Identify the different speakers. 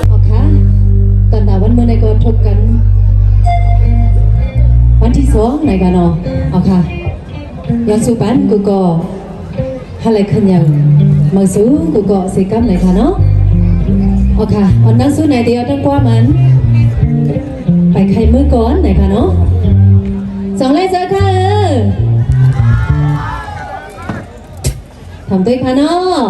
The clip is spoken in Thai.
Speaker 1: เอาค่ะตอนดาวันเมื่อในก็ทบกันวันที่สองในกันเนาะเอาค่ะยอดสุปันกูก็อะไรขึ้นยังมาสู้กูก็เสียกำไหนค่ะเนาะเอาค่ะอันนั้นสู้ไหนเดียวต้องกว่ามันไปใครมือก่อนไหนค่ะเนาะสองเลยเจอค่ะทำด้วยค่ะเนาะ